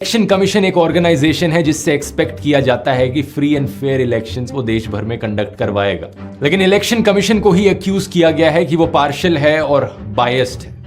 Election commission एक organisation है जिससे एक्सपेक्ट किया जाता है कि फ्री एंड फेयर इलेक्शंस वो देश भर में कंडक्ट करवाएगा, लेकिन इलेक्शन कमीशन को ही एक्यूज किया गया है कि वो पार्शियल है और बायस्ड है।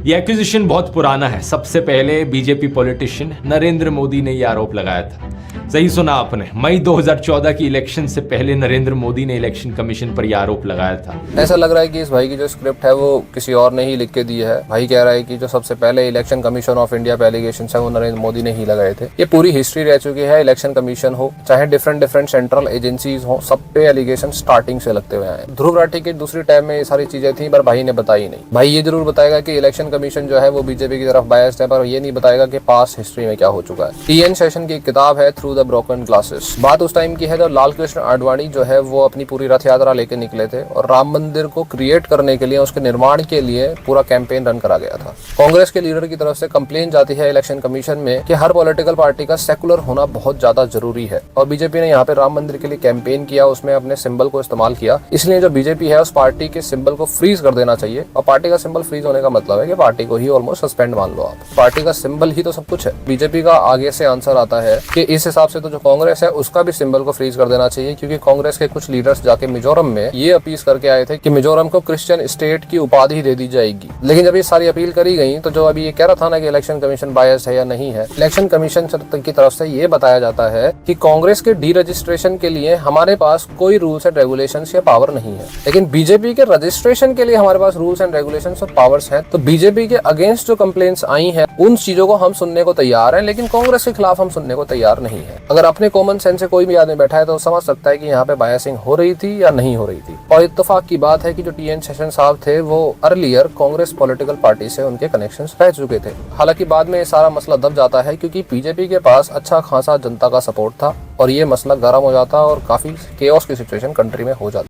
ये एक्यूजिशन बहुत पुराना है। सबसे पहले बीजेपी पॉलिटिशियन नरेंद्र मोदी ने ये आरोप लगाया था। सही सुना आपने, मई 2014 की इलेक्शन से पहले नरेंद्र मोदी ने इलेक्शन कमीशन पर यह आरोप लगाया था। ऐसा लग रहा है कि इस भाई की जो स्क्रिप्ट है वो किसी और ने ही लिख के दी है। भाई कह रहा है कि जो सबसे पहले इलेक्शन कमीशन ऑफ इंडिया पे एलिगेशन है वो नरेंद्र मोदी ने ही लगाए थे। ये पूरी हिस्ट्री रह चुकी है। इलेक्शन कमीशन हो चाहे डिफरेंट सेंट्रल एजेंसीज हो, सब पे एलिगेशन स्टार्टिंग से लगते हुए आए। ध्रुव राठी की दूसरी टाइम में ये सारी चीजें थी, पर भाई ने बताई नहीं। भाई ये जरूर बताएगा कि इलेक्शन कमीशन जो है वो बीजेपी की तरफ बायस्ड है, पर ये नहीं बताएगा कि पास्ट हिस्ट्री में क्या हो चुका है। टीएन सेशन की किताब है थ्रू द ब्रोकन ग्लासेस। बात उस टाइम की है जब लाल कृष्ण आडवाणी जो है वो अपनी पूरी रथ यात्रा लेके निकले थे और राम मंदिर को क्रिएट करने के लिए, उसके निर्माण के लिए पूरा कैंपेन रन करा गया था। कांग्रेस के लीडर की तरफ से कंप्लेन जाती है इलेक्शन कमीशन में कि हर पॉलिटिकल पार्टी का सेकुलर होना बहुत ज्यादा जरूरी है, और बीजेपी ने यहाँ पे राम मंदिर के लिए कैंपेन किया, उसमें अपने सिंबल को इस्तेमाल किया। इसलिए जो बीजेपी है उस पार्टी के सिंबल को फ्रीज कर देना चाहिए, और पार्टी का सिंबल फ्रीज होने का मतलब है कि पार्टी को ही ऑलमोस्ट सस्पेंड मान लो आप। पार्टी का सिंबल ही तो सब कुछ है। बीजेपी का आगे से आंसर आता है कि इस हिसाब से तो जो कांग्रेस है उसका भी सिंबल को फ्रीज कर देना चाहिए, क्योंकि कांग्रेस के कुछ लीडर्स जाके मिजोरम में ये अपील करके आए थे कि मिजोरम को क्रिश्चियन स्टेट की उपाधि दे दी जाएगी। लेकिन जब ये सारी अपील करी गई तो जो अभी ये कह रहा था ना कि इलेक्शन कमीशन बायस्ड है या नहीं है, इलेक्शन कमीशन की तरफ से ये बताया जाता है कि कांग्रेस के डी रजिस्ट्रेशन के लिए हमारे पास कोई रूल्स एंड रेगुलेशंस या पावर नहीं है, लेकिन बीजेपी के रजिस्ट्रेशन के लिए हमारे पास रूल्स एंड रेगुलेशंस और पावर्स हैं। तो बीजेपी के अगेंस्ट जो कंप्लेंट्स आई हैं उन चीजों को हम सुनने को तैयार हैं, लेकिन कांग्रेस के खिलाफ हम सुनने को तैयार नहीं है। अगर अपने कॉमन सेंस से कोई भी आदमी बैठा है तो समझ सकता है कि यहाँ पे बायसिंग हो रही थी या नहीं हो रही थी। और इत्तेफाक की बात है कि जो टीएन सेशन साहब थे वो अर्लियर कांग्रेस पॉलिटिकल पार्टी से उनके कनेक्शंस रह चुके थे। हालांकि बाद में ये सारा मसला दब जाता है क्योंकि बीजेपी के पास अच्छा खासा जनता का सपोर्ट था और ये मसला गर्म हो जाता और काफी केओस की सिचुएशन कंट्री में हो जाती।